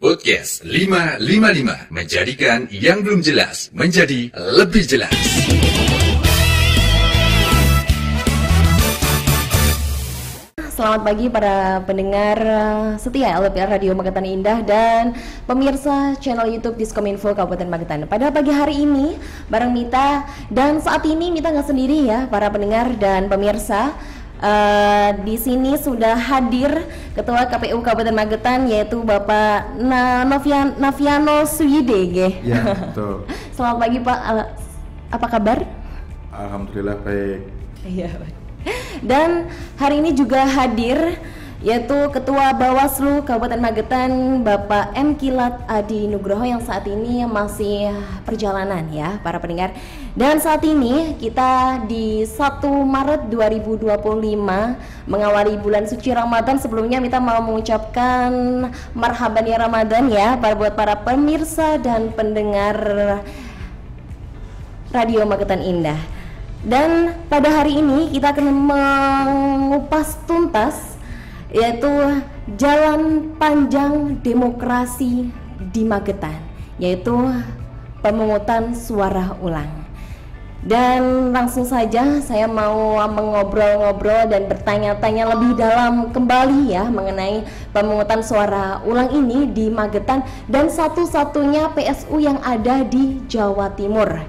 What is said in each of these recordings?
Podcast 555 menjadikan yang belum jelas menjadi lebih jelas. Selamat pagi para pendengar setia LPR Radio Magetan Indah dan pemirsa channel YouTube Diskominfo Kabupaten Magetan. Pada pagi hari ini bareng Mita, dan saat ini Mita nggak sendiri ya para pendengar dan pemirsa. Di sini sudah hadir Ketua KPU Kabupaten Magetan yaitu Bapak Naviano Suyidege. Ya, betul. Selamat pagi Pak. Apa kabar? Alhamdulillah baik. Iya. Dan hari ini juga hadir yaitu Ketua Bawaslu Kabupaten Magetan Bapak M. Kilat Adi Nugroho yang saat ini masih perjalanan ya para pendengar. Dan saat ini kita di 1 Maret 2025 mengawali bulan suci Ramadan. Sebelumnya kita mau mengucapkan marhaban ya Ramadan ya buat para pemirsa dan pendengar Radio Magetan Indah. Dan pada hari ini kita akan mengupas tuntas yaitu jalan panjang demokrasi di Magetan, yaitu pemungutan suara ulang. Dan langsung saja saya mau mengobrol-ngobrol dan bertanya-tanya lebih dalam kembali ya mengenai pemungutan suara ulang ini di Magetan dan satu-satunya PSU yang ada di Jawa Timur.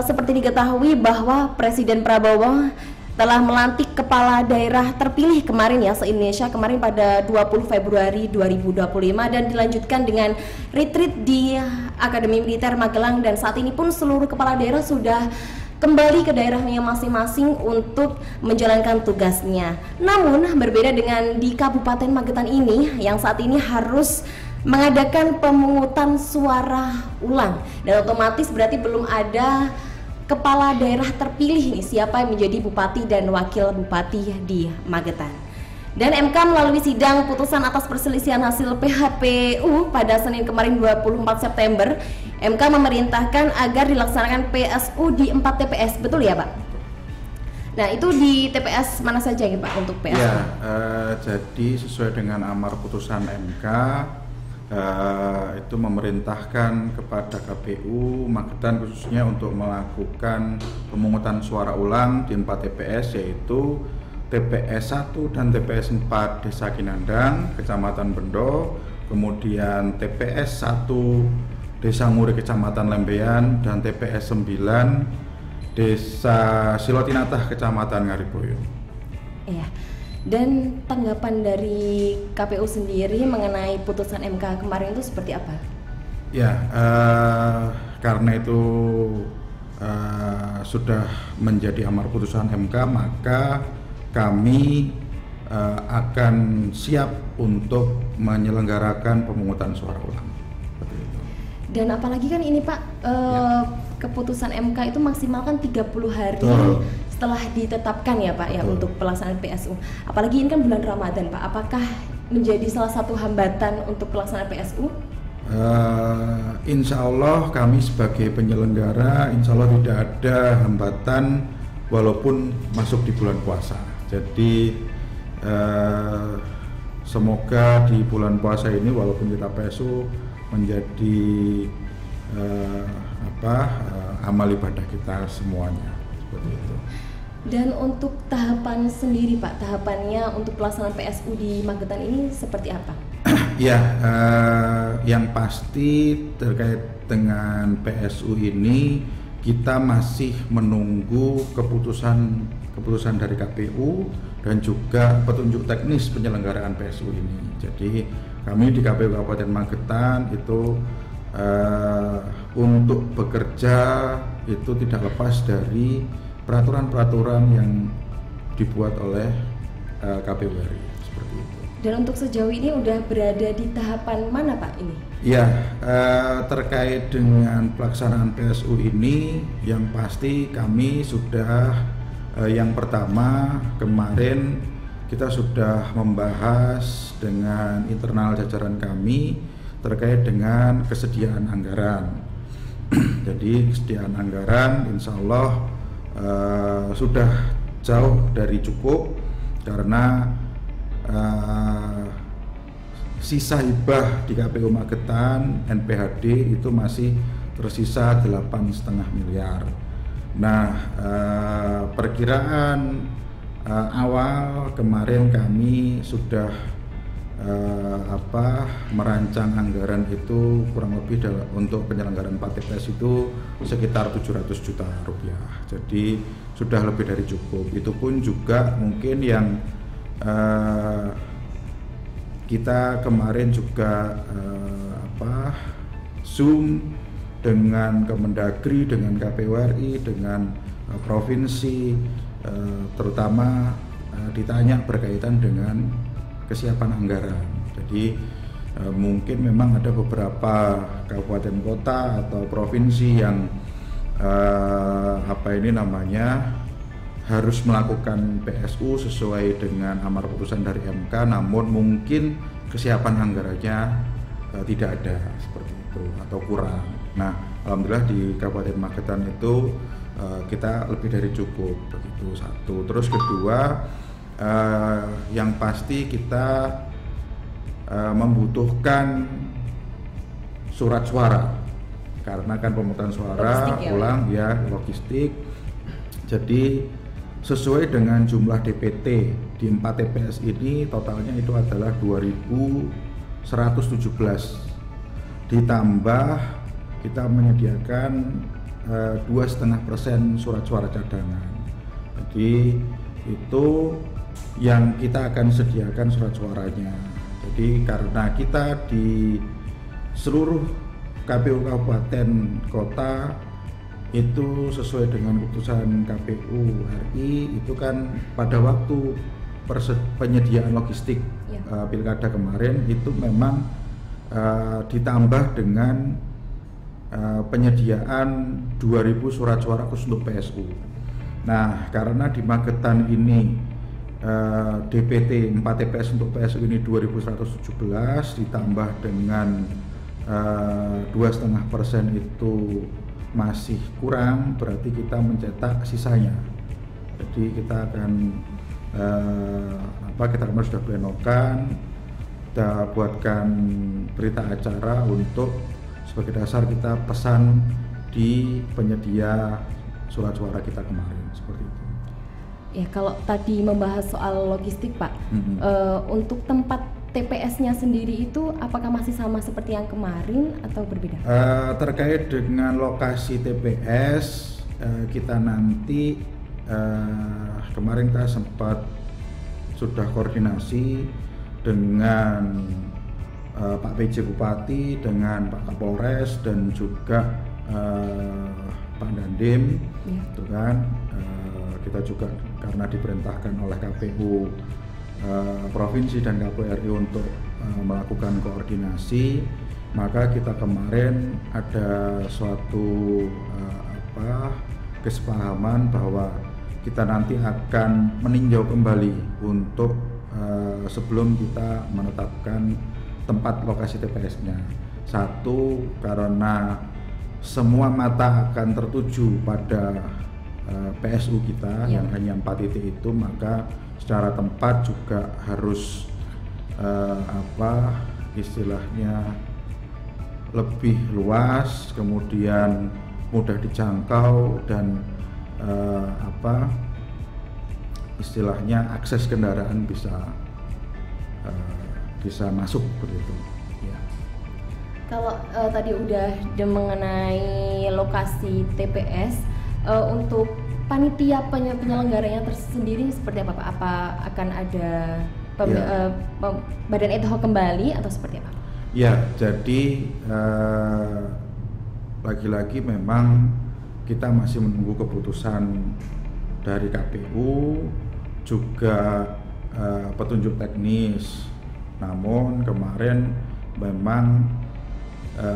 Seperti diketahui bahwa Presiden Prabowo telah melantik kepala daerah terpilih kemarin ya se-Indonesia kemarin pada 20 Februari 2025 dan dilanjutkan dengan retreat di Akademi Militer Magelang, dan saat ini pun seluruh kepala daerah sudah kembali ke daerahnya masing-masing untuk menjalankan tugasnya. Namun berbeda dengan di Kabupaten Magetan ini yang saat ini harus mengadakan pemungutan suara ulang, dan otomatis berarti belum ada kepala daerah terpilih nih siapa yang menjadi bupati dan wakil bupati di Magetan. Dan MK melalui sidang putusan atas perselisihan hasil PHPU pada Senin kemarin 24 September, MK memerintahkan agar dilaksanakan PSU di 4 TPS, betul ya Pak? Nah itu di TPS mana saja ya Pak untuk PSU? Ya, jadi sesuai dengan amar putusan MK itu memerintahkan kepada KPU Magetan khususnya untuk melakukan pemungutan suara ulang di 4 TPS, yaitu TPS 1 dan TPS 4 Desa Kinandang, Kecamatan Bendo, kemudian TPS 1 Desa Nguri, Kecamatan Lembean, dan TPS 9 Desa Silotinatah, Kecamatan Ngariboyo. Iya. Dan tanggapan dari KPU sendiri mengenai putusan MK kemarin itu seperti apa? Ya, karena itu sudah menjadi amar putusan MK, maka kami akan siap untuk menyelenggarakan pemungutan suara ulang. Dan apalagi kan ini Pak, keputusan MK itu maksimal kan 30 hari setelah ditetapkan ya Pak ya untuk pelaksanaan PSU. Apalagi ini kan bulan Ramadan Pak, apakah menjadi salah satu hambatan untuk pelaksanaan PSU? Insya Allah kami sebagai penyelenggara insya Allah tidak ada hambatan walaupun masuk di bulan puasa. Jadi semoga di bulan puasa ini walaupun kita PSU menjadi amal ibadah kita semuanya, seperti itu. Dan untuk tahapan sendiri Pak, tahapannya untuk pelaksanaan PSU di Magetan ini seperti apa? Ya, yang pasti terkait dengan PSU ini kita masih menunggu keputusan dari KPU dan juga petunjuk teknis penyelenggaraan PSU ini. Jadi kami di KPU Kabupaten Magetan itu untuk bekerja itu tidak lepas dari peraturan-peraturan yang dibuat oleh KPU RI, seperti itu. Dan untuk sejauh ini udah berada di tahapan mana Pak ini? Ya, terkait dengan pelaksanaan PSU ini yang pasti kami sudah yang pertama kemarin kita sudah membahas dengan internal jajaran kami terkait dengan kesediaan anggaran. Jadi kesediaan anggaran insya Allah sudah jauh dari cukup, karena sisa hibah di KPU Magetan NPHD itu masih tersisa 8,5 miliar. Nah, perkiraan awal kemarin kami sudah merancang anggaran itu kurang lebih untuk penyelenggaraan 4 TPS itu sekitar 700 juta rupiah. Jadi sudah lebih dari cukup. Itu pun juga mungkin yang kita kemarin juga Zoom dengan Kemendagri, dengan KPU RI, dengan provinsi, terutama ditanya berkaitan dengan kesiapan anggaran. Jadi mungkin memang ada beberapa kabupaten kota atau provinsi yang harus melakukan PSU sesuai dengan amar putusan dari MK, namun mungkin kesiapan anggarannya tidak ada seperti itu atau kurang. Nah, alhamdulillah di Kabupaten Magetan itu kita lebih dari cukup, begitu satu. Terus kedua, yang pasti kita membutuhkan surat suara karena kan pemungutan suara ulang ya, logistik. Jadi sesuai dengan jumlah DPT di 4 TPS ini totalnya itu adalah 2.117, ditambah kita menyediakan 2,5% surat suara cadangan. Jadi itu yang kita akan sediakan surat suaranya. Jadi karena kita di seluruh KPU kabupaten kota itu sesuai dengan keputusan KPU RI itu kan pada waktu penyediaan logistik pilkada kemarin itu memang ditambah dengan penyediaan 2.000 surat suara khusus untuk PSU. Nah, karena di Magetan ini DPT 4 TPS untuk PSU ini 2.117 ditambah dengan 2,5% itu masih kurang, berarti kita mencetak sisanya. Jadi kita akan kita sudah plenokan, kita buatkan berita acara untuk sebagai dasar kita pesan di penyedia surat suara kita kemarin, seperti itu. Ya, kalau tadi membahas soal logistik Pak, untuk tempat TPS-nya sendiri itu apakah masih sama seperti yang kemarin atau berbeda? Terkait dengan lokasi TPS, kita nanti kemarin kita sempat sudah koordinasi dengan Pak PJ Bupati, dengan Pak Kapolres dan juga Pak Dandim, itu kan kita juga karena diperintahkan oleh KPU provinsi dan KPU RI untuk melakukan koordinasi, maka kita kemarin ada suatu kesepahaman bahwa kita nanti akan meninjau kembali untuk sebelum kita menetapkan tempat lokasi TPS-nya. Satu, karena semua mata akan tertuju pada PSU kita yang hanya 4 titik itu, maka secara tempat juga harus istilahnya lebih luas, kemudian mudah dijangkau dan istilahnya akses kendaraan bisa masuk begitu. Ya. Kalau tadi udah mengenai lokasi TPS, untuk panitia penyelenggaranya tersendiri seperti apa Pak? Apa akan ada badan ad hoc kembali atau seperti apa? Ya, jadi lagi-lagi memang kita masih menunggu keputusan dari KPU, juga petunjuk teknis. Namun kemarin memang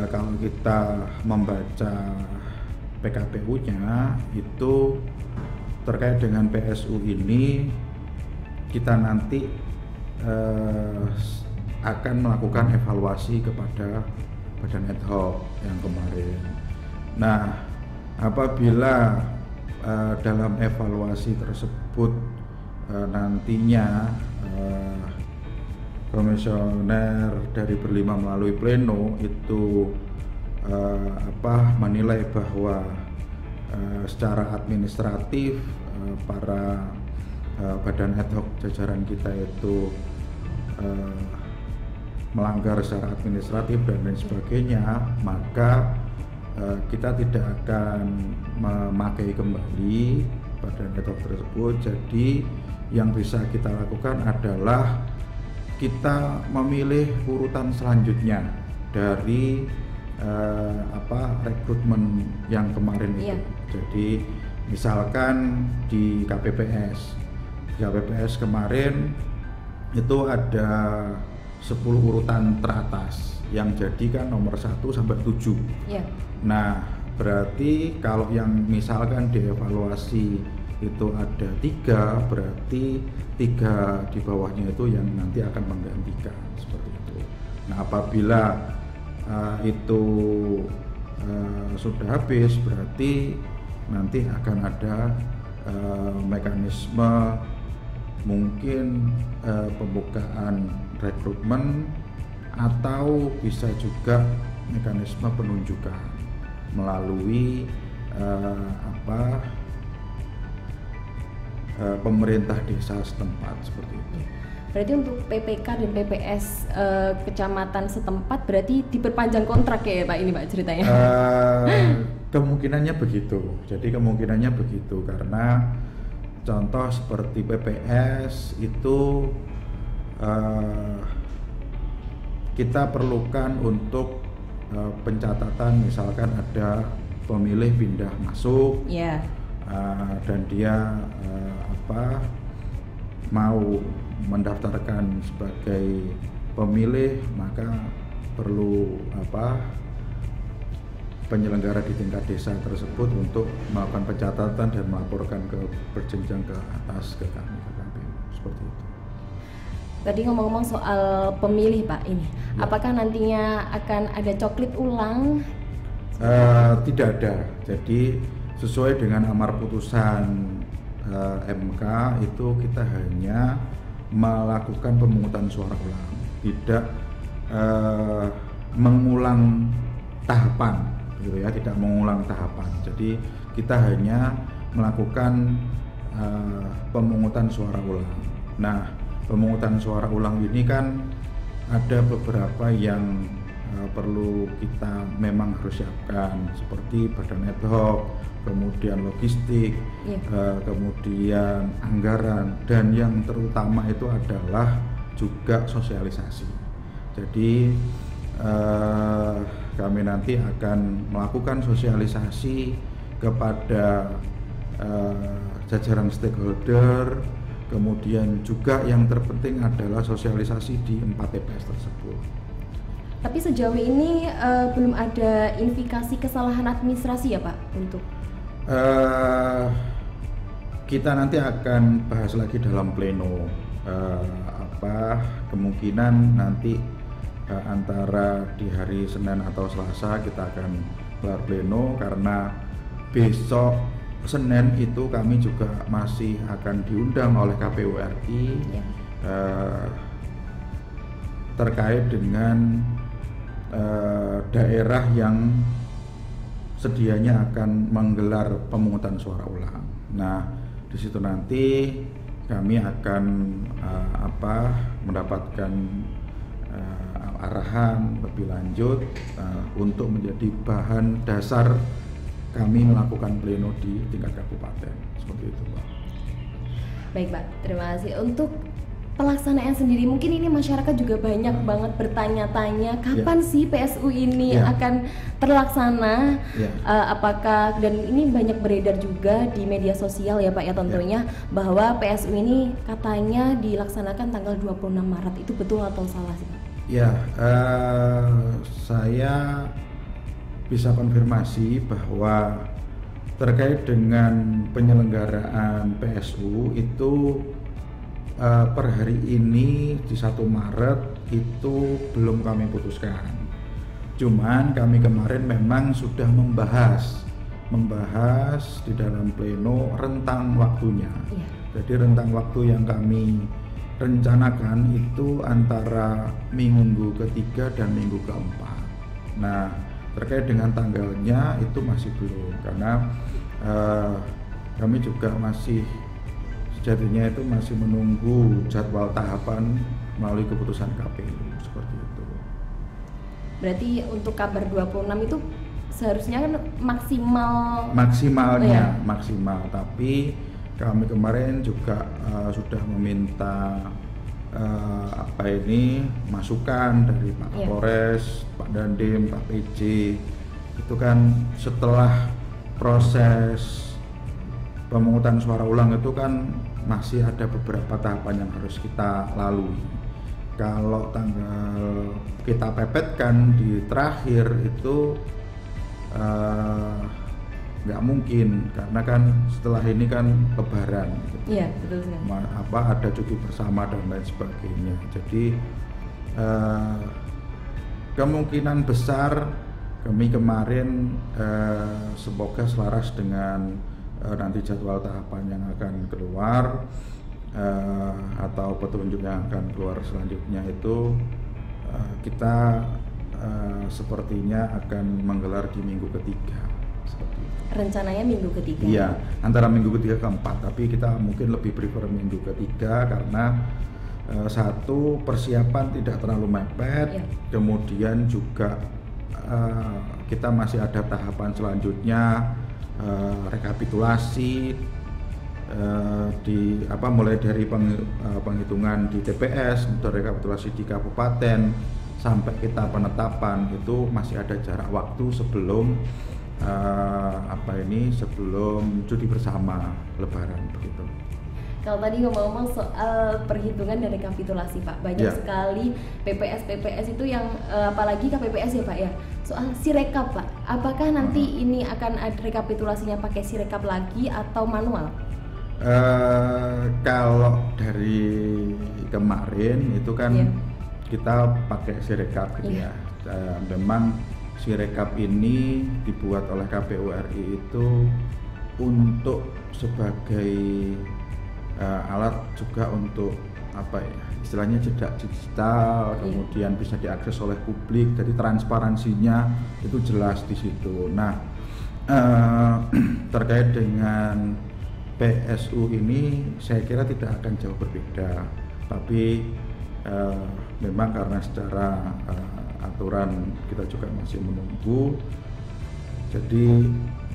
kalau kita membaca PKPU-nya itu terkait dengan PSU ini, kita nanti akan melakukan evaluasi kepada badan ad hoc yang kemarin. Nah, apabila dalam evaluasi tersebut nantinya komisioner dari berlima melalui pleno itu menilai bahwa secara administratif para badan ad hoc jajaran kita itu melanggar secara administratif dan lain sebagainya, maka kita tidak akan memakai kembali badan ad hoc tersebut. Jadi yang bisa kita lakukan adalah kita memilih urutan selanjutnya dari rekrutmen yang kemarin itu. Jadi misalkan di KPPS kemarin itu ada 10 urutan teratas yang jadi kan nomor 1 sampai 7. Nah, berarti kalau yang misalkan dievaluasi itu ada 3, berarti 3 di bawahnya itu yang nanti akan menggantikan, seperti itu. Nah, apabila itu sudah habis, berarti nanti akan ada mekanisme mungkin pembukaan rekrutmen atau bisa juga mekanisme penunjukan melalui pemerintah desa setempat, seperti itu. Berarti untuk PPK dan PPS kecamatan setempat berarti diperpanjang kontrak ya Pak, ini Pak ceritanya? Kemungkinannya begitu. Jadi kemungkinannya begitu karena contoh seperti PPS itu kita perlukan untuk pencatatan, misalkan ada pemilih pindah masuk, dan dia mau mendaftarkan sebagai pemilih, maka perlu penyelenggara di tingkat desa tersebut untuk melakukan pencatatan dan melaporkan berjenjang ke atas ke kami, ke KPU, seperti itu. Tadi ngomong-ngomong soal pemilih Pak, ini apakah nantinya akan ada coklit ulang? Tidak ada. Jadi sesuai dengan amar putusan MK itu kita hanya melakukan pemungutan suara ulang, tidak mengulang tahapan, gitu ya, tidak mengulang tahapan. Jadi kita hanya melakukan pemungutan suara ulang. Nah, pemungutan suara ulang ini kan ada beberapa yang perlu kita memang harus siapkan, seperti badan ad hoc, kemudian logistik, kemudian anggaran, dan yang terutama itu adalah juga sosialisasi. Jadi kami nanti akan melakukan sosialisasi kepada jajaran stakeholder, kemudian juga yang terpenting adalah sosialisasi di 4 TPS tersebut. Tapi sejauh ini belum ada indikasi kesalahan administrasi ya Pak untuk? Kita nanti akan bahas lagi dalam pleno. Kemungkinan nanti antara di hari Senin atau Selasa kita akan gelar pleno, karena besok Senin itu kami juga masih akan diundang oleh KPU RI terkait dengan daerah yang sedianya akan menggelar pemungutan suara ulang. Nah, di situ nanti kami akan mendapatkan arahan lebih lanjut untuk menjadi bahan dasar kami melakukan pleno di tingkat kabupaten, seperti itu, Pak. Baik, Pak. Terima kasih. Untuk pelaksanaan sendiri, mungkin ini masyarakat juga banyak banget bertanya-tanya kapan sih PSU ini akan terlaksana, apakah, dan ini banyak beredar juga di media sosial ya Pak ya tentunya, bahwa PSU ini katanya dilaksanakan tanggal 26 Maret, itu betul atau salah sih Pak? Ya, saya bisa konfirmasi bahwa terkait dengan penyelenggaraan PSU itu per hari ini di 1 Maret itu belum kami putuskan. Cuman kami kemarin memang sudah membahas di dalam pleno rentang waktunya. Jadi rentang waktu yang kami rencanakan itu antara minggu ketiga dan minggu keempat. Nah, terkait dengan tanggalnya itu masih belum, karena kami juga masih sejatinya itu masih menunggu jadwal tahapan melalui keputusan KPU seperti itu. Berarti untuk kabar 26 itu seharusnya kan maksimalnya Oh, iya. maksimal, tapi kami kemarin juga sudah meminta masukan dari Pak Kapolres, Pak Dandim, Pak PJ. Itu kan setelah proses pemungutan suara ulang itu kan masih ada beberapa tahapan yang harus kita lalui. Kalau tanggal kita pepetkan di terakhir itu nggak mungkin, karena kan setelah ini kan Lebaran gitu. Iya, betul sekali. Ada cuti bersama dan lain sebagainya. Jadi kemungkinan besar kami kemarin semoga selaras dengan nanti jadwal tahapan yang akan keluar atau petunjuk yang akan keluar selanjutnya itu kita sepertinya akan menggelar di minggu ketiga. Rencananya minggu ketiga. Iya, antara minggu ketiga keempat, tapi kita mungkin lebih prefer minggu ketiga karena satu, persiapan tidak terlalu mepet, kemudian juga kita masih ada tahapan selanjutnya, rekapitulasi mulai dari penghitungan di TPS, untuk rekapitulasi di kabupaten sampai kita penetapan, itu masih ada jarak waktu sebelum sebelum cuti bersama Lebaran begitu. Kalau tadi ngomong-ngomong soal perhitungan dan rekapitulasi Pak, banyak sekali PPS itu yang apalagi KPPS ya Pak ya, soal sirekap Pak, apakah nanti ini akan ada rekapitulasinya pakai sirekap lagi atau manual? Kalau dari kemarin itu kan kita pakai sirekap gitu ya. Memang sirekap ini dibuat oleh KPU RI itu untuk sebagai alat juga untuk istilahnya jejak digital, kemudian bisa diakses oleh publik, jadi transparansinya itu jelas di situ. Nah, terkait dengan PSU ini saya kira tidak akan jauh berbeda, tapi memang karena secara aturan kita juga masih menunggu, jadi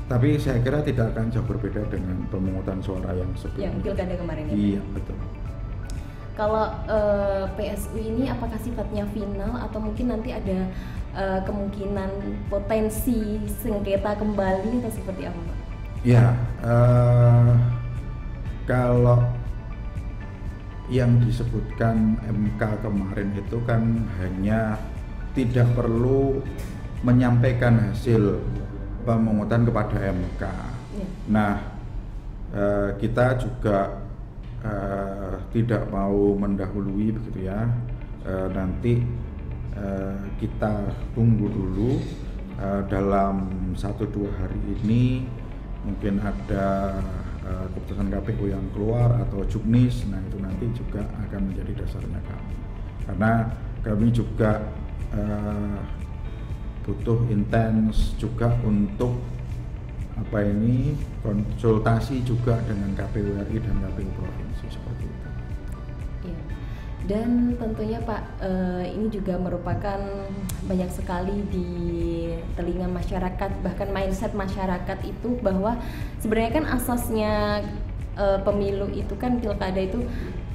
tapi saya kira tidak akan jauh berbeda dengan pemungutan suara yang sebelumnya. Yang pilkada kemarin ya? Iya, betul. Kalau PSU ini apakah sifatnya final atau mungkin nanti ada kemungkinan potensi sengketa kembali atau seperti apa Pak? Ya, kalau yang disebutkan MK kemarin itu kan hanya tidak perlu menyampaikan hasil pemungutan kepada MK. Nah, kita juga tidak mau mendahului begitu ya. Nanti kita tunggu dulu, dalam 1-2 hari ini mungkin ada keputusan KPU yang keluar atau juknis. Nah, itu nanti juga akan menjadi dasarnya kami, karena kami juga butuh intens juga untuk konsultasi juga dengan KPU RI dan KPU provinsi seperti itu. Iya. Dan tentunya Pak, ini juga merupakan banyak sekali di telinga masyarakat, bahkan mindset masyarakat itu bahwa sebenarnya kan asasnya pemilu itu kan pilkada itu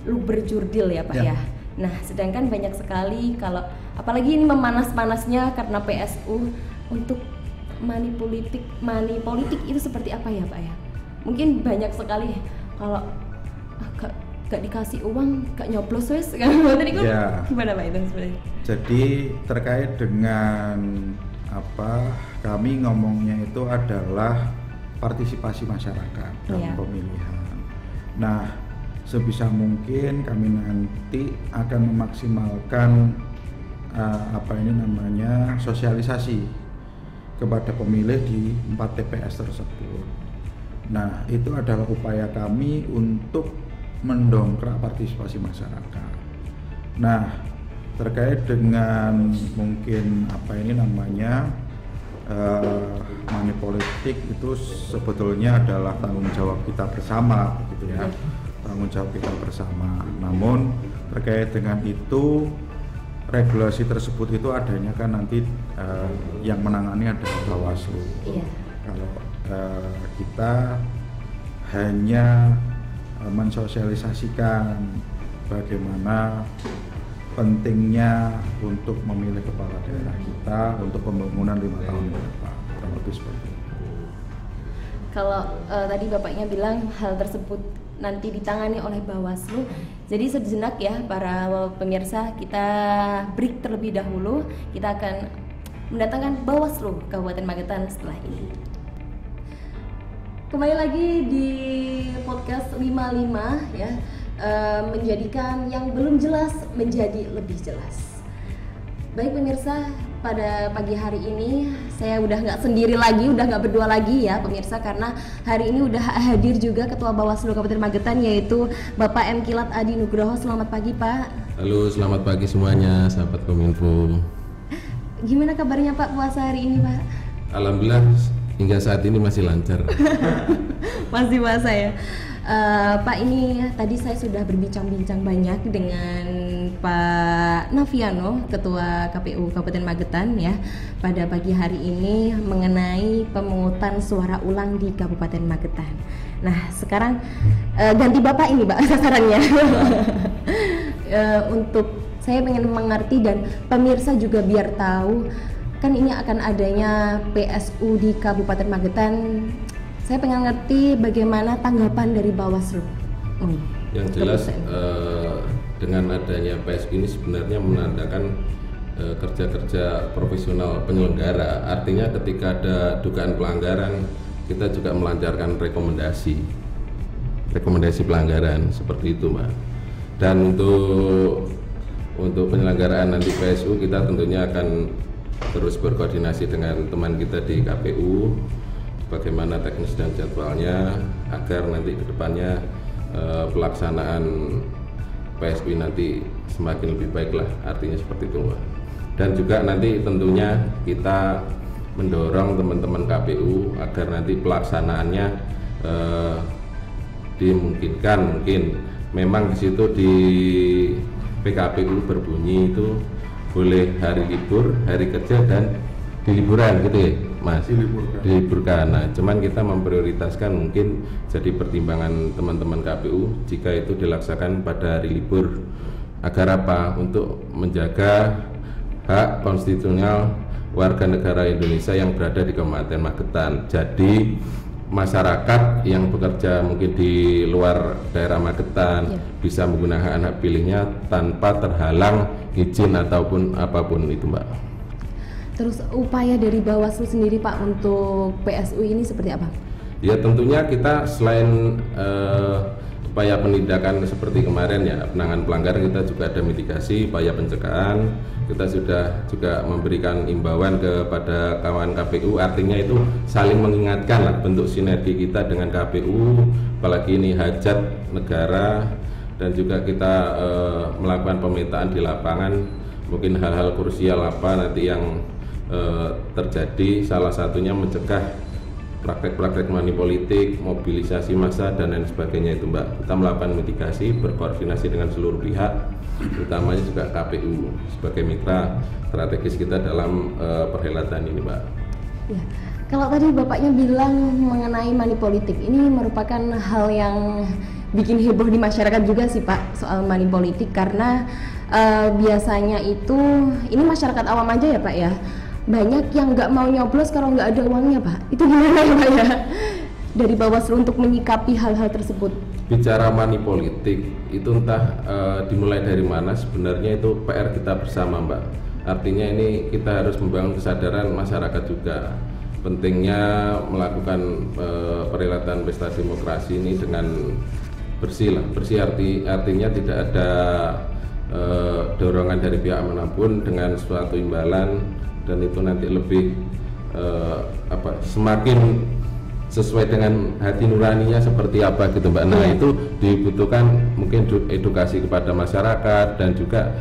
lu berjurdil ya Pak ya. Nah, sedangkan banyak sekali kalau apalagi ini memanas-panasnya karena PSU untuk money politik itu seperti apa ya Pak ya? Mungkin banyak sekali kalau gak dikasih uang gak nyoblos wes kan. Gimana Pak itu sebenarnya? Jadi terkait dengan kami ngomongnya itu adalah partisipasi masyarakat dalam pemilihan. Nah, sebisa mungkin kami nanti akan memaksimalkan sosialisasi kepada pemilih di 4 TPS tersebut. Nah, itu adalah upaya kami untuk mendongkrak partisipasi masyarakat. Nah, terkait dengan mungkin money politik itu sebetulnya adalah tanggung jawab kita bersama, gitu ya, tanggung jawab kita bersama. Namun terkait dengan itu, regulasi tersebut itu adanya kan nanti yang menangani adalah Bawaslu. Kalau kita hanya mensosialisasikan bagaimana pentingnya untuk memilih kepala daerah kita untuk pembangunan 5 tahun ke depan, kurang lebih seperti itu. Kalau tadi Bapaknya bilang hal tersebut nanti ditangani oleh Bawaslu, jadi sejenak ya para pemirsa, kita break terlebih dahulu. Kita akan mendatangkan Bawaslu Kabupaten Magetan setelah ini. Kembali lagi di podcast 55 ya, menjadikan yang belum jelas menjadi lebih jelas. Baik pemirsa, pada pagi hari ini saya udah nggak sendiri lagi, udah nggak berdua lagi ya pemirsa, karena hari ini udah hadir juga Ketua Bawaslu Kabupaten Magetan, yaitu Bapak M. Kilat Adi Nugroho. Selamat pagi Pak. Halo, selamat pagi semuanya sahabat Kominfo. Gimana kabarnya Pak puasa hari ini Pak? Alhamdulillah hingga saat ini masih lancar. Masih puasa ya. Pak, ini tadi saya sudah berbincang-bincang banyak dengan Pak Naviano, Ketua KPU Kabupaten Magetan ya, pada pagi hari ini mengenai pemungutan suara ulang di Kabupaten Magetan. Nah, sekarang ganti Bapak ini Pak sasarannya. Untuk saya pengen mengerti dan pemirsa juga biar tahu, kan ini akan adanya PSU di Kabupaten Magetan. Saya pengen ngerti bagaimana tanggapan dari Bawaslu. Yang jelas dengan adanya PSU ini sebenarnya menandakan kerja-kerja profesional penyelenggara. Artinya ketika ada dugaan pelanggaran, kita juga melancarkan rekomendasi pelanggaran seperti itu, Mbak. Dan untuk penyelenggaraan nanti PSU, kita tentunya akan terus berkoordinasi dengan teman kita di KPU bagaimana teknis dan jadwalnya agar nanti kedepannya pelaksanaan PSU nanti semakin lebih baik lah, artinya seperti itu Mbak. Dan juga nanti tentunya kita mendorong teman-teman KPU agar nanti pelaksanaannya dimungkinkan, mungkin memang di situ di PKPU berbunyi itu boleh hari libur, hari kerja dan di liburan gitu ya Mas, diliburkan. Nah, cuman kita memprioritaskan mungkin jadi pertimbangan teman-teman KPU jika itu dilaksanakan pada hari libur, agar apa? Untuk menjaga hak konstitusional warga negara Indonesia yang berada di Kabupaten Magetan. Jadi masyarakat yang bekerja mungkin di luar daerah Magetan bisa menggunakan hak pilihnya tanpa terhalang izin ataupun apapun itu Mbak. Terus upaya dari Bawaslu sendiri Pak untuk PSU ini seperti apa? Ya tentunya kita selain upaya penindakan seperti kemarin ya, penanganan pelanggaran, kita juga ada mitigasi, upaya pencegahan. Kita sudah juga memberikan imbauan kepada kawan KPU, artinya itu saling mengingatkan lah, bentuk sinergi kita dengan KPU, apalagi ini hajat negara, dan juga kita melakukan pemetaan di lapangan, mungkin hal-hal krusial apa nanti yang terjadi, salah satunya mencegah praktek-praktek money politik, mobilisasi massa dan lain sebagainya itu Mbak. Kita melakukan mitigasi, berkoordinasi dengan seluruh pihak, utamanya juga KPU sebagai mitra strategis kita dalam perhelatan ini Mbak. Ya, kalau tadi Bapaknya bilang mengenai money politik, ini merupakan hal yang bikin heboh di masyarakat juga sih Pak, soal money politik, karena biasanya itu ini masyarakat awam aja ya Pak ya, banyak yang nggak mau nyoblos kalau nggak ada uangnya Pak. Itu gimana ya Pak ya dari Bawaslu untuk menyikapi hal-hal tersebut? Bicara money politik itu entah dimulai dari mana, sebenarnya itu PR kita bersama Mbak. Artinya ini kita harus membangun kesadaran masyarakat juga pentingnya melakukan perhelatan pesta demokrasi ini dengan bersih lah. Bersih artinya tidak ada dorongan dari pihak manapun dengan suatu imbalan, dan itu nanti lebih sesuai dengan hati nuraninya seperti apa gitu Mbak. Nah itu dibutuhkan mungkin edukasi kepada masyarakat dan juga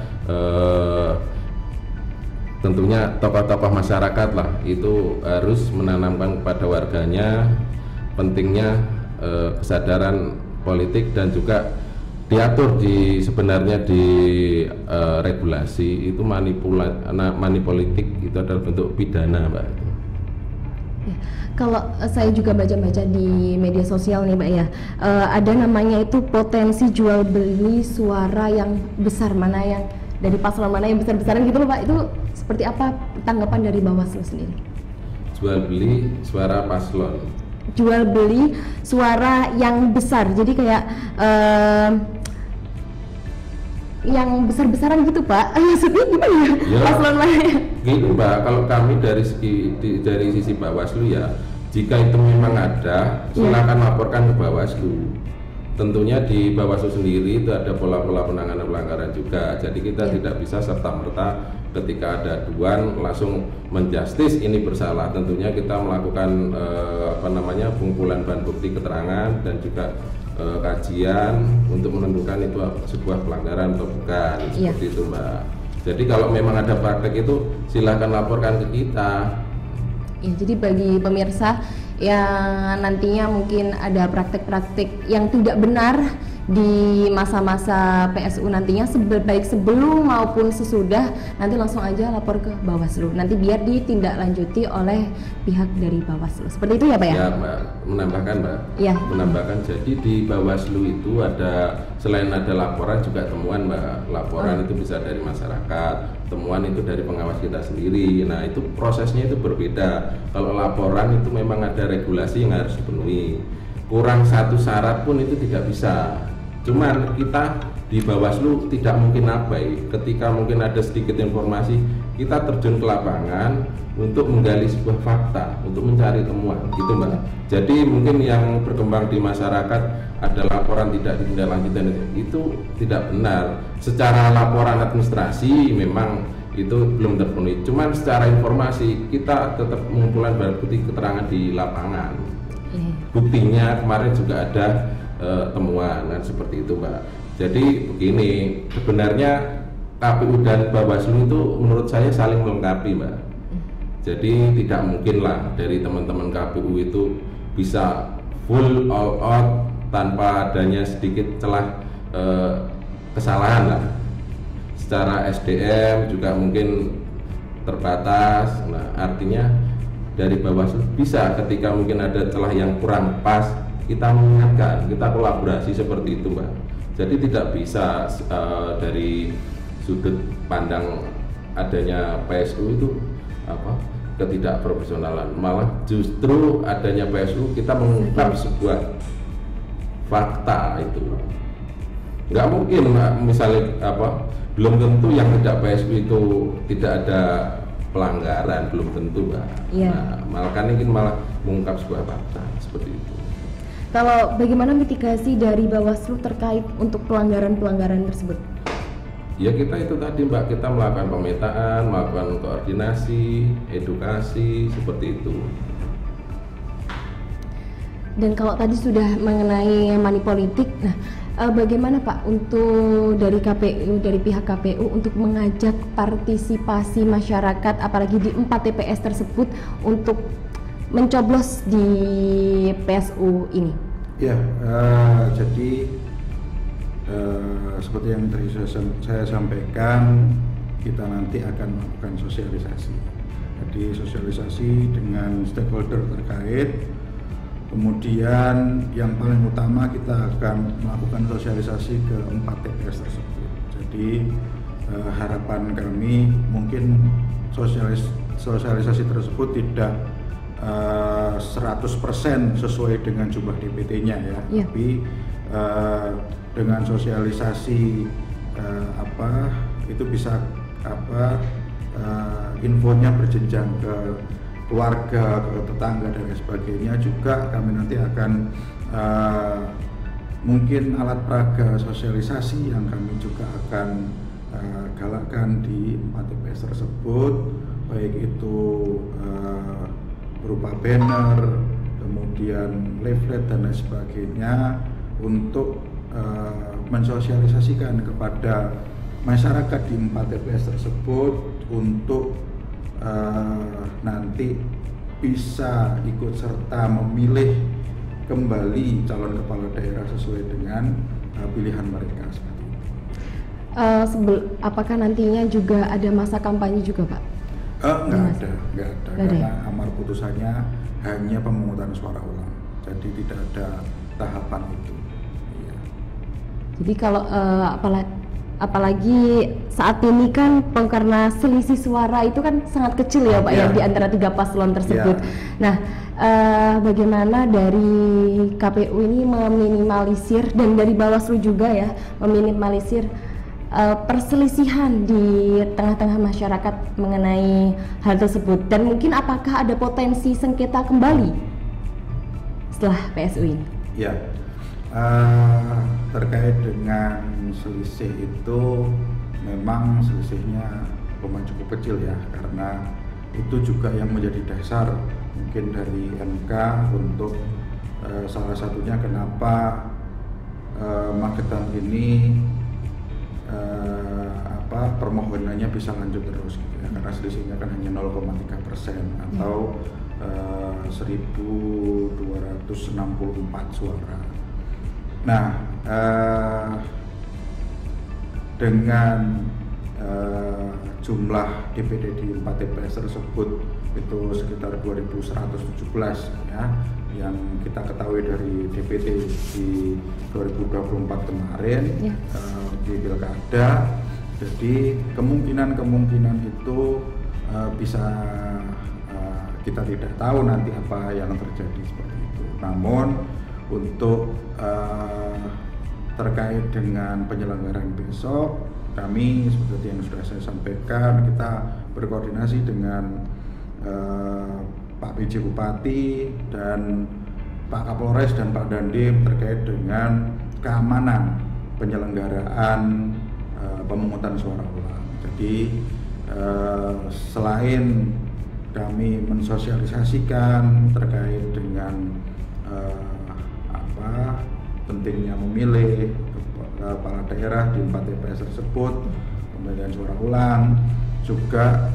tentunya tokoh-tokoh masyarakat lah itu harus menanamkan kepada warganya pentingnya kesadaran politik dan juga diatur sebenarnya di regulasi itu manipolitik itu adalah bentuk pidana Mbak. Ya, kalau saya juga baca-baca di media sosial nih Mbak ya, ada namanya itu potensi jual beli suara yang besar, mana yang dari paslon mana yang besar-besaran gitu loh Pak. Itu seperti apa tanggapan dari Bawaslu sendiri? Jual beli suara paslon. Jual beli suara yang besar, jadi kayak yang besar-besaran gitu Pak. Maksudnya gimana ya? Paslon mana? Gini Mbak, kalau kami dari sisi Bawaslu ya, jika itu memang ada, silakan laporkan ke Bawaslu. Tentunya di Bawaslu sendiri itu ada pola-pola penanganan pelanggaran juga. Jadi kita tidak bisa serta-merta ketika ada aduan langsung menjustis ini bersalah. Tentunya kita melakukan pengumpulan bahan bukti keterangan dan juga kajian untuk menentukan itu sebuah pelanggaran atau bukan, seperti itu Mbak. Jadi kalau memang ada praktek itu silahkan laporkan ke kita. Ya, jadi bagi pemirsa yang nantinya mungkin ada praktek-praktek yang tidak benar di masa-masa PSU nantinya, baik sebelum maupun sesudah, nanti langsung aja lapor ke Bawaslu. Nanti biar ditindaklanjuti oleh pihak dari Bawaslu. Seperti itu ya Pak ya? Ya Mbak, menambahkan Mbak. Ya. Menambahkan, jadi di Bawaslu itu ada, selain ada laporan juga temuan Mbak. Laporan itu bisa dari masyarakat, temuan itu dari pengawas kita sendiri. Nah itu prosesnya itu berbeda. Kalau laporan itu memang ada regulasi yang harus dipenuhi. Kurang satu syarat pun itu tidak bisa. Cuman kita di Bawaslu tidak mungkin abai. Ketika mungkin ada sedikit informasi, kita terjun ke lapangan untuk menggali sebuah fakta, untuk mencari temuan, gitu Mbak. Jadi mungkin yang berkembang di masyarakat ada laporan tidak ditindaklanjuti, itu tidak benar. Secara laporan administrasi memang itu belum terpenuhi. Cuman secara informasi kita tetap mengumpulkan barang bukti keterangan di lapangan. Buktinya kemarin juga ada temuan dan seperti itu Mbak. Jadi begini, sebenarnya KPU dan Bawaslu itu menurut saya saling melengkapi Mbak. Jadi tidak mungkin lah dari teman-teman KPU itu bisa full all out tanpa adanya sedikit celah kesalahan lah. Secara SDM juga mungkin terbatas. Nah artinya dari Bawaslu bisa ketika mungkin ada celah yang kurang pas, kita mengingatkan, kita kolaborasi seperti itu Mbak. Jadi tidak bisa dari sudut pandang adanya PSU itu ketidakprofesionalan, malah justru adanya PSU kita mengungkap sebuah fakta itu. Nggak mungkin misalnya belum tentu yang tidak PSU itu tidak ada pelanggaran, belum tentu Mbak. Nah, malah kan ini malah mengungkap sebuah fakta seperti itu. Kalau bagaimana mitigasi dari Bawaslu terkait untuk pelanggaran-pelanggaran tersebut? Ya kita itu tadi Mbak, kita melakukan pemetaan, melakukan koordinasi, edukasi, seperti itu. Dan kalau tadi sudah mengenai money politik, nah bagaimana Pak untuk dari KPU, dari pihak KPU untuk mengajak partisipasi masyarakat, apalagi di 4 TPS tersebut untuk mencoblos di PSU ini? Ya, jadi seperti yang tadi saya sampaikan, kita nanti akan melakukan sosialisasi. Jadi sosialisasi dengan stakeholder terkait. Kemudian yang paling utama kita akan melakukan sosialisasi ke 4 TPS tersebut. Jadi harapan kami mungkin sosialisasi tersebut tidak 100% sesuai dengan jumlah DPT-nya ya, tapi dengan sosialisasi itu bisa infonya berjenjang ke keluarga, ke tetangga dan sebagainya. Juga kami nanti akan mungkin alat peraga sosialisasi yang kami juga akan galakkan di 4 TPS tersebut, baik itu berupa banner, kemudian kemudian leaflet dan lain sebagainya untuk mensosialisasikan kepada masyarakat di 4 TPS tersebut untuk nanti bisa ikut serta memilih kembali calon kepala daerah sesuai dengan pilihan mereka seperti itu. Apakah nantinya juga ada masa kampanye juga, Pak? Nggak ada karena amar putusannya hanya pemungutan suara ulang, jadi tidak ada tahapan itu. Iya. Jadi kalau apalagi saat ini kan karena selisih suara itu kan sangat kecil ya Pak ya di antara 3 paslon tersebut. Nah, bagaimana dari KPU ini meminimalisir dan dari Bawaslu juga ya meminimalisir perselisihan di tengah-tengah masyarakat mengenai hal tersebut, dan mungkin apakah ada potensi sengketa kembali setelah PSU ini? Ya, terkait dengan selisih itu memang selisihnya lumayan cukup kecil ya, karena itu juga yang menjadi dasar mungkin dari MK untuk salah satunya kenapa Magetan ini permohonannya bisa lanjut terus gitu ya, karena selisihnya kan hanya 0,3% atau 1.264 suara. Nah, dengan jumlah DPD di 4 TPS tersebut itu sekitar 2.117 ya, yang kita ketahui dari DPT di 2024 kemarin di Pilkada. Jadi kemungkinan itu bisa kita tidak tahu nanti apa yang terjadi seperti itu. Namun untuk terkait dengan penyelenggaraan besok, kami seperti yang sudah saya sampaikan, kita berkoordinasi dengan Pak PJ Bupati dan Pak Kapolres dan Pak Dandim terkait dengan keamanan penyelenggaraan pemungutan suara ulang. Jadi selain kami mensosialisasikan terkait dengan pentingnya memilih kepala daerah di 4 TPS tersebut, pemilihan suara ulang, juga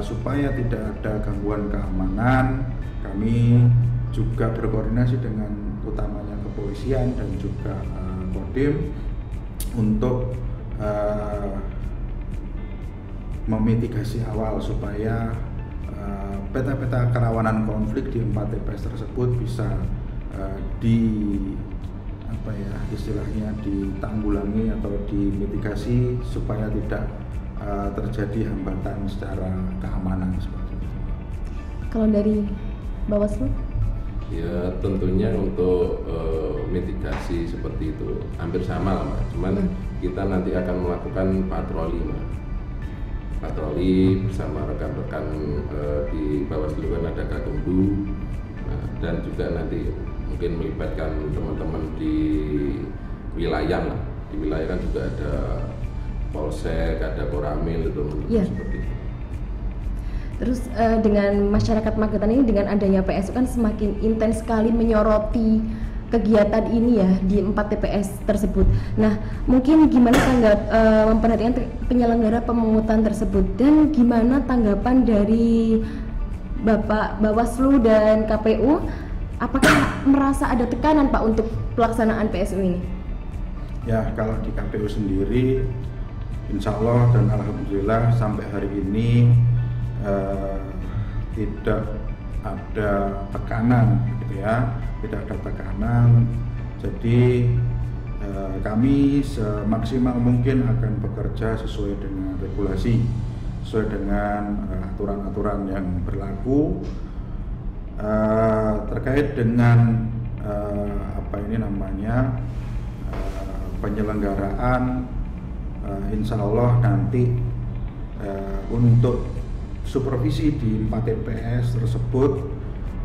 supaya tidak ada gangguan keamanan, kami juga berkoordinasi dengan utamanya kepolisian dan juga Kodim untuk memitigasi awal supaya peta-peta kerawanan konflik di 4 TPS tersebut bisa istilahnya ditanggulangi atau dimitigasi supaya tidak terjadi hambatan secara keamanan seperti itu. Kalau dari Bawaslu? Ya tentunya untuk mitigasi seperti itu hampir sama lah Mbak. Cuman kita nanti akan melakukan patroli Mbak. Patroli bersama rekan-rekan di Bawaslu kan ada Gakumdu, dan juga nanti mungkin melibatkan teman-teman di wilayah lah. Di wilayah kan juga ada Polsek, ada Koramil itu seperti itu. Terus dengan masyarakat Magetan ini dengan adanya PSU kan semakin intens sekali menyoroti kegiatan ini ya di 4 TPS tersebut. Nah, mungkin gimana memperhatikan penyelenggara pemungutan tersebut, dan gimana tanggapan dari Bapak Bawaslu dan KPU? Apakah merasa ada tekanan Pak untuk pelaksanaan PSU ini? Ya, kalau di KPU sendiri, insya Allah dan alhamdulillah sampai hari ini tidak ada tekanan, gitu ya, tidak ada tekanan. Jadi kami semaksimal mungkin akan bekerja sesuai dengan regulasi, sesuai dengan aturan-aturan yang berlaku. Terkait dengan penyelenggaraan, insya Allah nanti untuk supervisi di 4 TPS tersebut,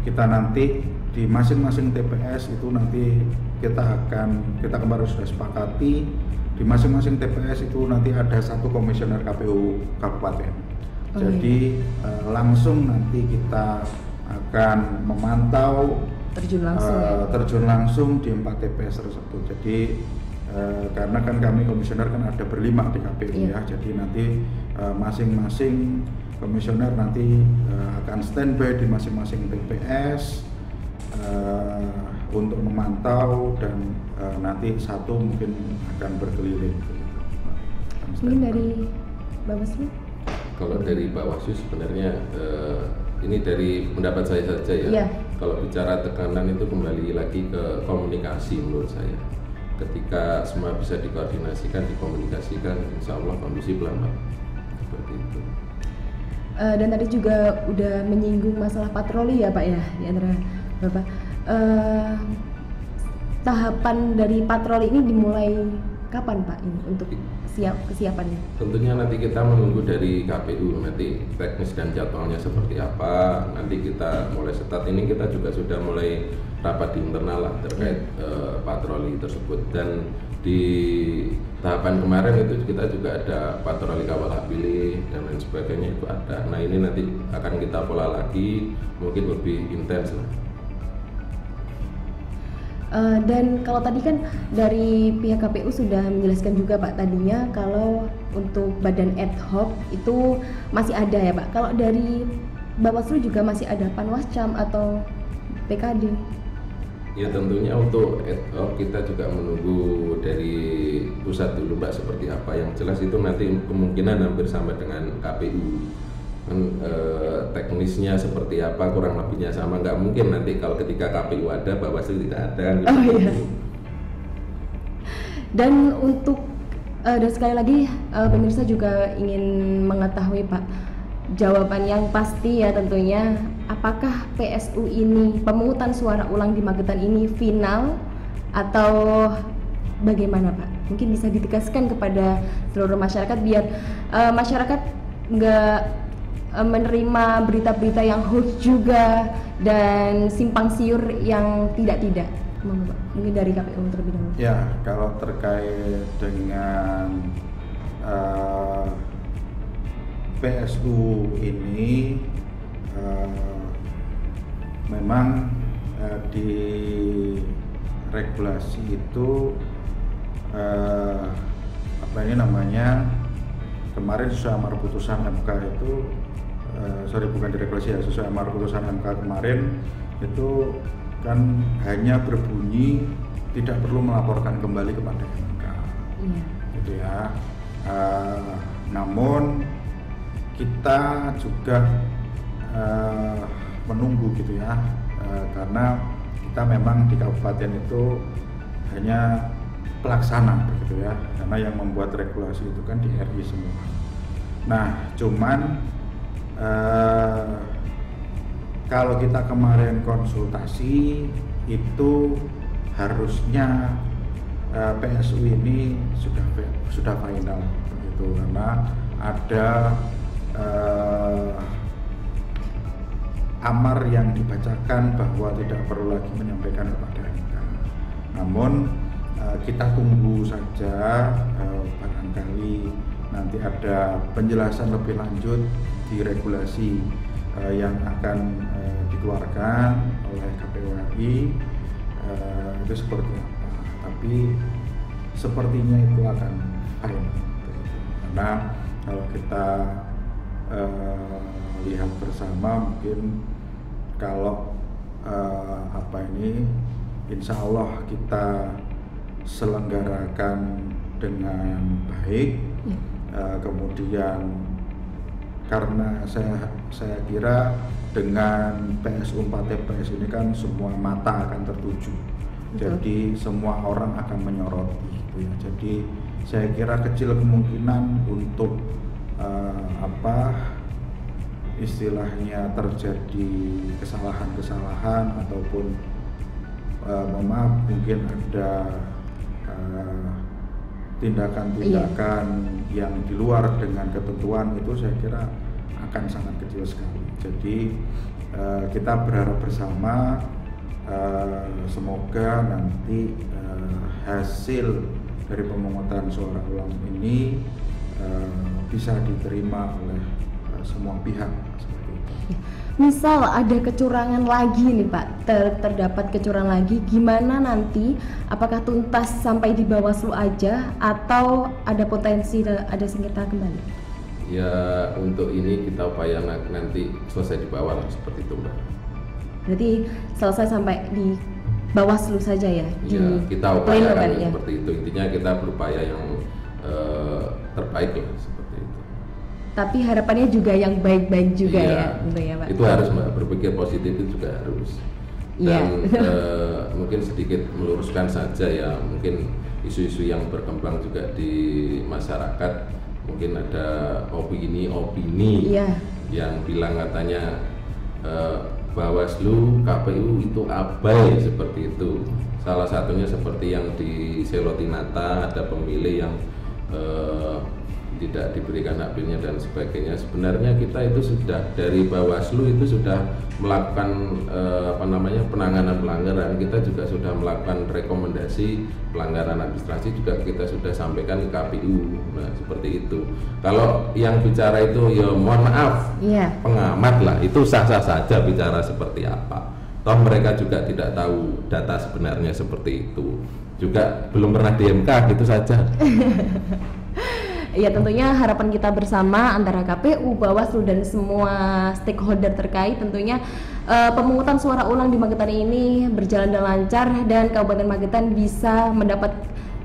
kita nanti di masing-masing TPS itu nanti kita kemarin sudah sepakati di masing-masing TPS itu nanti ada 1 komisioner KPU Kabupaten. Jadi langsung nanti kita akan memantau terjun langsung ya? Terjun langsung di 4 TPS tersebut. Jadi karena kan kami komisioner kan ada berlima di KPU ya, jadi nanti masing-masing komisioner nanti akan standby di masing-masing TPS untuk memantau dan nanti satu mungkin akan berkeliling. Mungkin dari Bawaslu? Kalau dari Bawaslu sebenarnya ini dari pendapat saya saja ya. Iya. Kalau bicara tekanan itu kembali lagi ke komunikasi menurut saya. Ketika semua bisa dikoordinasikan, dikomunikasikan, insya Allah kondisi pelan-pelan seperti itu. Dan tadi juga udah menyinggung masalah patroli ya Pak ya, di antara Bapak. Tahapan dari patroli ini dimulai kapan Pak ini untuk kesiapannya? Tentunya nanti kita menunggu dari KPU nanti teknis dan jadwalnya seperti apa. Nanti kita mulai start ini kita juga sudah mulai rapat di internal lah terkait patroli tersebut, dan di tahapan kemarin itu kita juga ada patroli kawal hak pilih dan lain sebagainya itu ada. Nah ini nanti akan kita pola lagi, mungkin lebih intens lah. Dan kalau tadi kan dari pihak KPU sudah menjelaskan juga Pak tadinya kalau untuk badan ad hoc itu masih ada ya Pak. Kalau dari Bawaslu juga masih ada Panwascam atau PKD? Ya tentunya untuk ad hoc kita juga menunggu dari pusat dulu Mbak seperti apa. Yang jelas itu nanti kemungkinan hampir sama dengan KPU. Teknisnya seperti apa kurang lebihnya sama, nggak mungkin nanti kalau ketika KPU ada Bawaslu tidak ada gitu. Oh iya. Dan untuk dan sekali lagi pemirsa juga ingin mengetahui Pak jawaban yang pasti ya tentunya, apakah PSU ini pemungutan suara ulang di Magetan ini final atau bagaimana Pak? Mungkin bisa ditegaskan kepada seluruh masyarakat biar masyarakat nggak menerima berita-berita yang hoax juga dan simpang siur yang tidak. Mungkin dari KPU terlebih dahulu. Ya, kalau terkait dengan PSU ini memang di regulasi itu kemarin sesuai amar putusan MK itu bukan di regulasi ya, sesuai amar putusan MK kemarin itu kan hanya berbunyi tidak perlu melaporkan kembali kepada MK, gitu ya. Namun kita juga menunggu gitu ya, karena kita memang di kabupaten itu hanya pelaksana begitu ya, karena yang membuat regulasi itu kan di RI semua. Nah, cuman kalau kita kemarin konsultasi itu harusnya PSU ini sudah final begitu, karena ada amar yang dibacakan bahwa tidak perlu lagi menyampaikan kepada MK. Namun kita tunggu saja, barangkali nanti ada penjelasan lebih lanjut di regulasi yang akan dikeluarkan oleh KPU RI itu seperti apa. Tapi sepertinya itu akan final, karena kalau kita lihat bersama mungkin kalau insya Allah kita selenggarakan dengan baik, kemudian karena saya kira dengan PSU 4 TPS ini kan semua mata akan tertuju. Jadi semua orang akan menyoroti gitu ya. Jadi saya kira kecil kemungkinan untuk istilahnya terjadi kesalahan-kesalahan ataupun mungkin ada tindakan-tindakan yang di luar dengan ketentuan itu, saya kira akan sangat kecil sekali. Jadi kita berharap bersama semoga nanti hasil dari pemungutan suara ulang ini bisa diterima oleh semua pihak seperti itu. misal ada kecurangan lagi nih Pak, terdapat kecurangan lagi, gimana nanti? Apakah tuntas sampai di Bawaslu aja atau ada potensi ada sengketa kembali? Ya untuk ini kita upayakan nanti selesai di bawah seperti itu Mbak. Berarti selesai sampai di Bawaslu saja ya? Iya, kita upayakan seperti itu. Intinya kita berupaya yang terbaik lah seperti itu. Tapi harapannya juga yang baik-baik juga ya, tentunya Pak. Itu harus Mbak, berpikir positif itu juga harus. Dan mungkin sedikit meluruskan saja ya, mungkin isu-isu yang berkembang juga di masyarakat, mungkin ada opini yang bilang katanya Bawaslu, KPU itu abai seperti itu. Salah satunya seperti yang di Selotinata ada pemilih yang tidak diberikan hak pilihnya dan sebagainya. Sebenarnya kita itu sudah dari Bawaslu itu sudah melakukan penanganan pelanggaran. Kita juga sudah melakukan rekomendasi pelanggaran administrasi, juga kita sudah sampaikan ke KPU. Nah seperti itu. Kalau yang bicara itu ya mohon maaf, pengamat lah, itu sah-sah saja bicara seperti apa. Toh mereka juga tidak tahu data sebenarnya seperti itu. Juga belum pernah di MK gitu saja. Ya tentunya harapan kita bersama antara KPU, Bawaslu dan semua stakeholder terkait tentunya pemungutan suara ulang di Magetan ini berjalan dengan lancar dan Kabupaten Magetan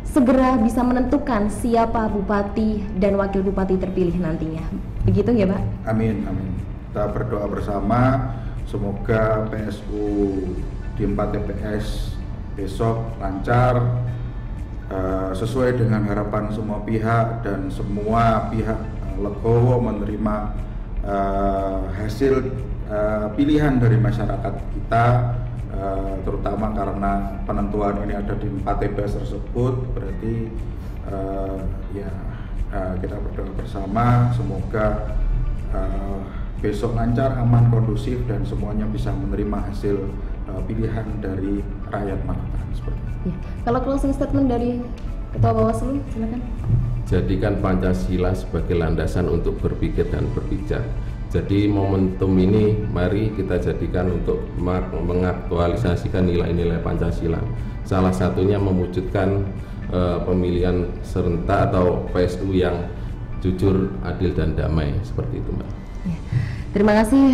segera bisa menentukan siapa bupati dan wakil bupati terpilih nantinya. Begitu ya Pak? Amin, amin. Kita berdoa bersama semoga PSU di 4 TPS besok lancar, sesuai dengan harapan semua pihak dan semua pihak legowo menerima hasil pilihan dari masyarakat kita, terutama karena penentuan ini ada di 4 TPS tersebut. Berarti kita berdoa bersama semoga besok lancar, aman, kondusif dan semuanya bisa menerima hasil pilihan dari rakyat Magetan seperti itu. Ya. Kalau closing statement dari Ketua Bawaslu, silakan. Jadikan Pancasila sebagai landasan untuk berpikir dan berpijak. Jadi momentum ini mari kita jadikan untuk mengaktualisasikan nilai-nilai Pancasila. Salah satunya mewujudkan pemilihan serentak atau PSU yang jujur, adil dan damai seperti itu Mbak. Ya. Terima kasih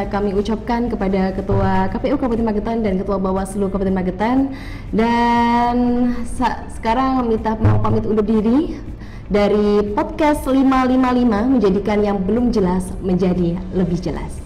kami ucapkan kepada Ketua KPU Kabupaten Magetan dan Ketua Bawaslu Kabupaten Magetan. Dan sekarang mau pamit undur diri dari podcast 555 menjadikan yang belum jelas menjadi lebih jelas.